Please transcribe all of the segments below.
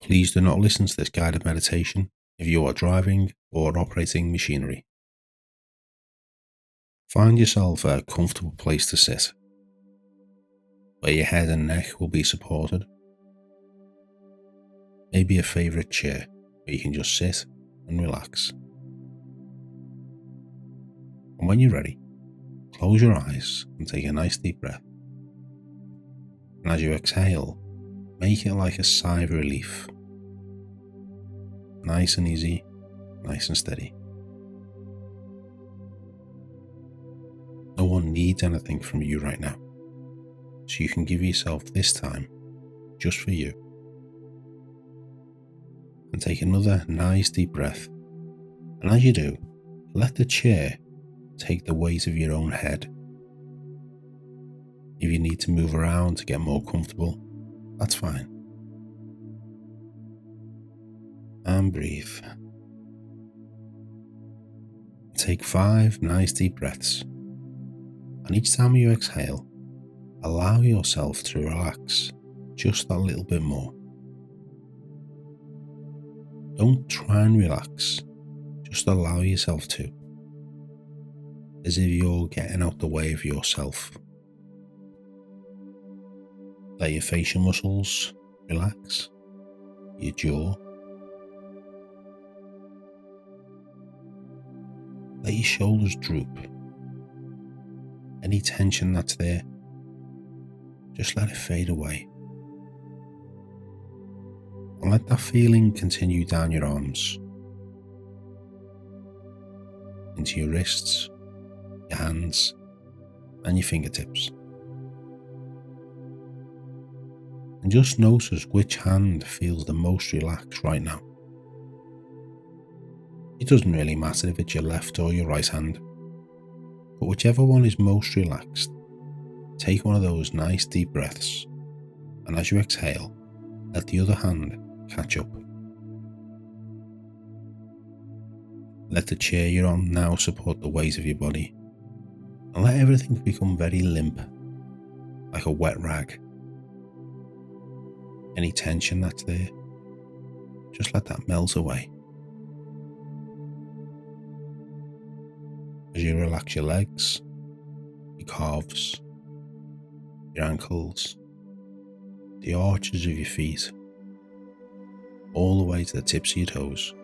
Please do not listen to this guided meditation if you are driving or operating machinery. Find yourself a comfortable place to sit, where your head and neck will be supported. Maybe a favourite chair where you can just sit and relax. And when you're ready, close your eyes and take a nice deep breath. And as you exhale, make it like a sigh of relief. Nice and easy, nice and steady. No one needs anything from you right now, so you can give yourself this time just for you. And take another nice deep breath. And as you do, let the chair take the weight of your own head. If you need to move around to get more comfortable, that's fine. And breathe. Take 5 nice deep breaths. And each time you exhale, allow yourself to relax just a little bit more. Don't try and relax, just allow yourself to, as if you're getting out the way of yourself. Let your facial muscles relax, your jaw. Let your shoulders droop. Any tension that's there, just let it fade away. And let that feeling continue down your arms, into your wrists, your hands, and your fingertips. And just notice which hand feels the most relaxed right now. It doesn't really matter if it's your left or your right hand, but whichever one is most relaxed, take one of those nice deep breaths, and as you exhale, let the other hand catch up. Let the chair you're on now support the weight of your body, and let everything become very limp, like a wet rag. Any tension that's there, just let that melt away. As you relax your legs, your calves, your ankles, the arches of your feet, all the way to the tips of your toes.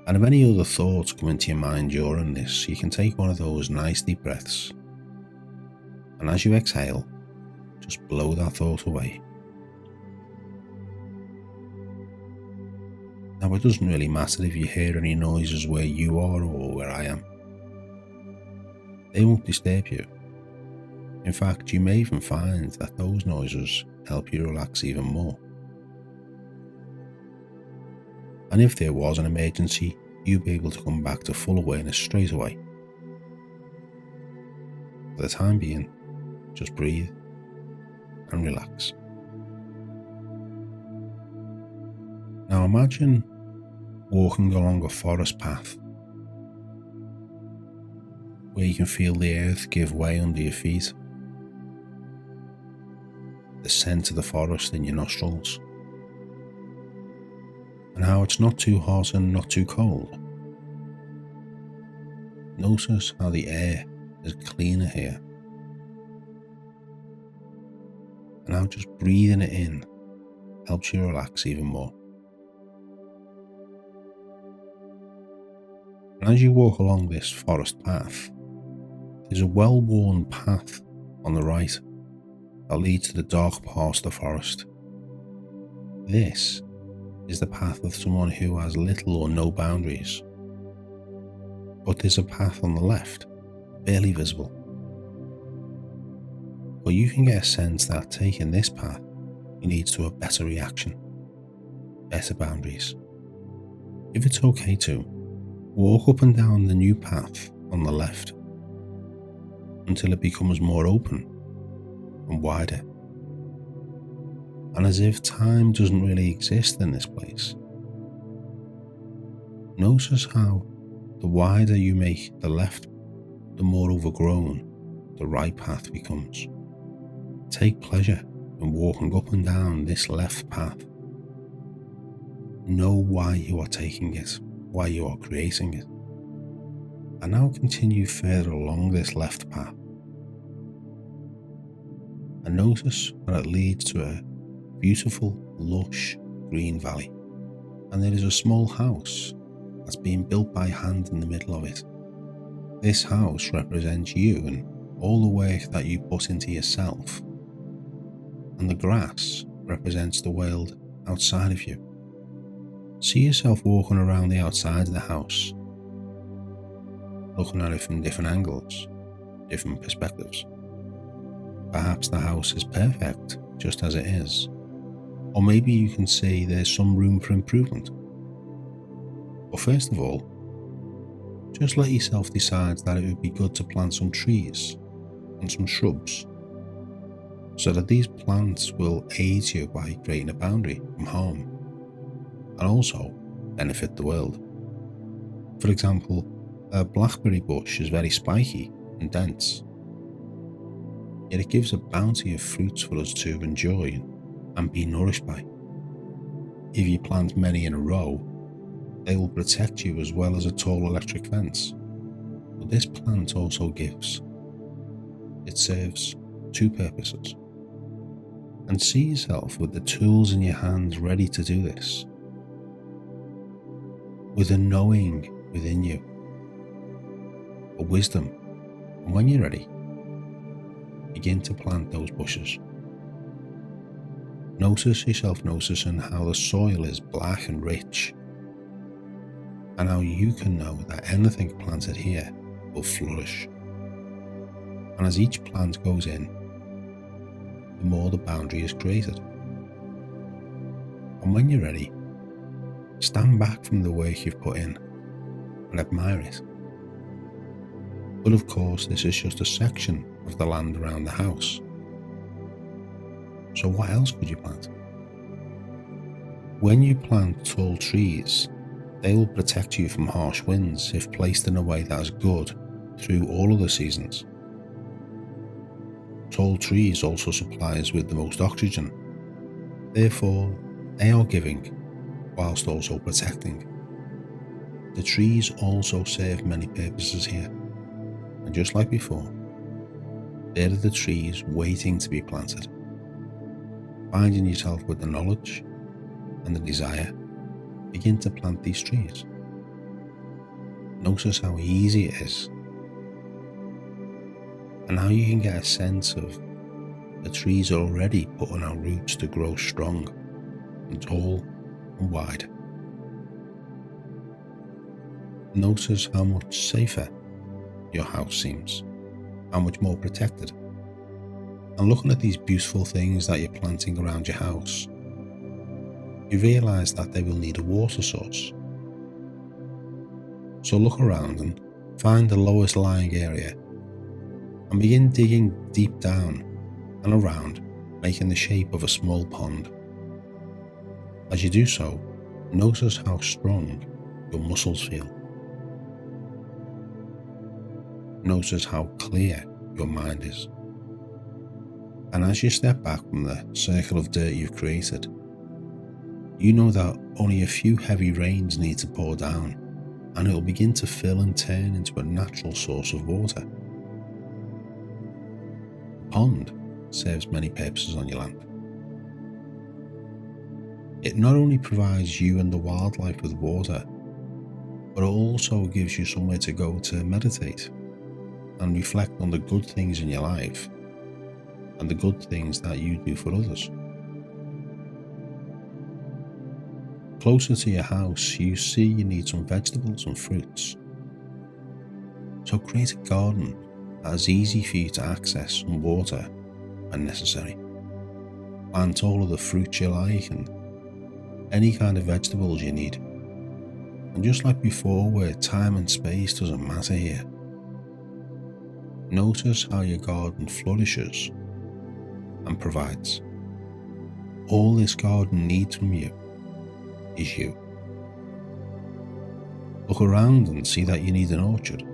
And if any other thoughts come into your mind during this, you can take one of those nice deep breaths. And as you exhale, just blow that thought away. Now, it doesn't really matter if you hear any noises where you are or where I am. They won't disturb you. In fact, you may even find that those noises help you relax even more. And if there was an emergency, you'll be able to come back to full awareness straight away. For the time being, just breathe and relax. Now imagine walking along a forest path where you can feel the earth give way under your feet, the scent of the forest in your nostrils, and how it's not too hot and not too cold. Notice how the air is cleaner here, and how just breathing it in helps you relax even more. And as you walk along this forest path, there's a well-worn path on the right that leads to the dark parts of the forest. This is the path of someone who has little or no boundaries. But there's a path on the left, barely visible. But you can get a sense that taking this path leads to a better reaction, better boundaries. If it's okay to, walk up and down the new path on the left until it becomes more open and wider. And as if time doesn't really exist in this place, notice how the wider you make the left, the more overgrown the right path becomes. Take pleasure in walking up and down this left path. Know why you are taking it, why you are creating it. And now continue further along this left path. And notice that it leads to a beautiful, lush green valley. And there is a small house that's being built by hand in the middle of it. This house represents you and all the work that you put into yourself. And the grass represents the world outside of you. See yourself walking around the outside of the house, looking at it from different angles, different perspectives. Perhaps the house is perfect just as it is, or maybe you can see there's some room for improvement. But first of all, just let yourself decide that it would be good to plant some trees and some shrubs, so that these plants will aid you by creating a boundary from harm and also benefit the world. For example, a blackberry bush is very spiky and dense, yet it gives a bounty of fruits for us to enjoy and be nourished by. If you plant many in a row, they will protect you as well as a tall electric fence. But this plant also gives. It serves two purposes. And see yourself with the tools in your hands ready to do this, with a knowing within you, a wisdom, and when you're ready, begin to plant those bushes. Notice yourself noticing how the soil is black and rich, and how you can know that anything planted here will flourish. And as each plant goes in, the more the boundary is created. And when you're ready, stand back from the work you've put in and admire it. But of course, this is just a section of the land around the house. So what else could you plant? When you plant tall trees, they will protect you from harsh winds if placed in a way that is good through all of the seasons. Tall trees also supply us with the most oxygen. Therefore, they are giving whilst also protecting. The trees also serve many purposes here. And just like before, there are the trees waiting to be planted. Finding yourself with the knowledge and the desire, begin to plant these trees. Notice how easy it is, and how you can get a sense of the trees are already putting out roots to grow strong and tall and wide. Notice how much safer your house seems, how much more protected. And looking at these beautiful things that you're planting around your house, you realise that they will need a water source. So look around and find the lowest lying area and begin digging deep down and around, making the shape of a small pond. As you do so, notice how strong your muscles feel. Notice how clear your mind is. And as you step back from the circle of dirt you've created, you know that only a few heavy rains need to pour down, and it will begin to fill and turn into a natural source of water. The pond serves many purposes on your land. It not only provides you and the wildlife with water, but it also gives you somewhere to go to meditate and reflect on the good things in your life and the good things that you do for others. Closer to your house, you see you need some vegetables and fruits. So create a garden that is easy for you to access and water when necessary. Plant all of the fruits you like and any kind of vegetables you need. And just like before, where time and space doesn't matter here, notice how your garden flourishes and provides. All this garden needs from you is you. Look around and see that you need an orchard.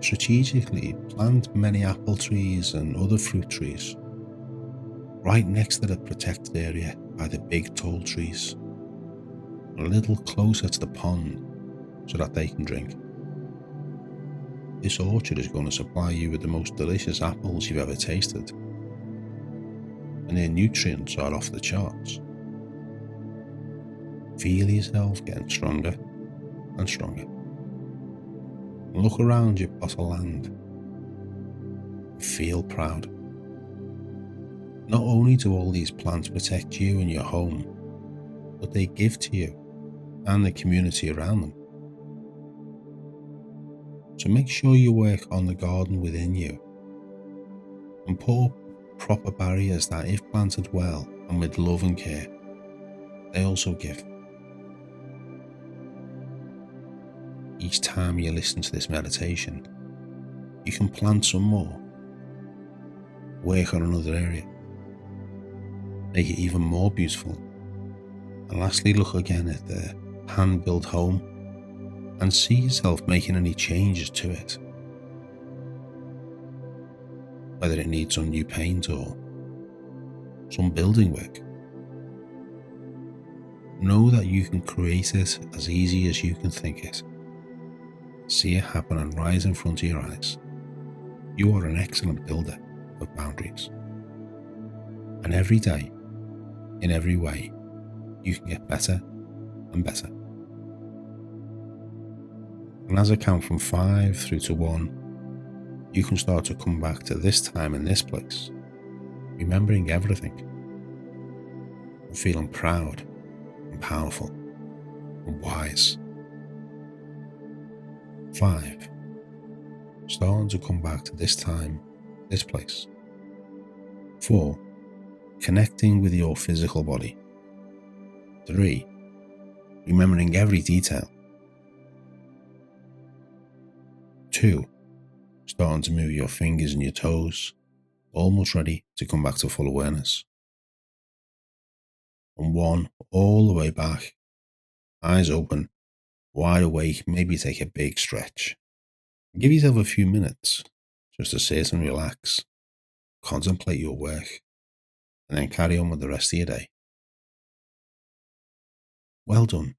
Strategically plant many apple trees and other fruit trees. right next to the protected area by the big tall trees, a little closer to the pond so that they can drink. This orchard is going to supply you with the most delicious apples you've ever tasted, and their nutrients are off the charts. Feel yourself getting stronger and stronger. And look around your plot of land and feel proud. Not only do all these plants protect you and your home, but they give to you and the community around them. So make sure you work on the garden within you and put up proper barriers that, if planted well and with love and care, they also give. Each time you listen to this meditation, you can plant some more, work on another area, make it even more beautiful, and lastly look again at the hand-built home and see yourself making any changes to it. Whether it needs some new paint or some building work. Know that you can create it as easy as you can think it. See it happen and rise in front of your eyes. You are an excellent builder of boundaries. And every day, in every way, you can get better and better. And as I count from 5 through to 1, you can start to come back to this time and this place, remembering everything, and feeling proud and powerful and wise. 5. Starting to come back to this time, this place. 4. Connecting with your physical body. 3. Remembering every detail. 2. Starting to move your fingers and your toes, almost ready to come back to full awareness. And 1, all the way back, eyes open, wide awake, maybe take a big stretch. Give yourself a few minutes just to sit and relax, contemplate your work, and then carry on with the rest of your day. Well done.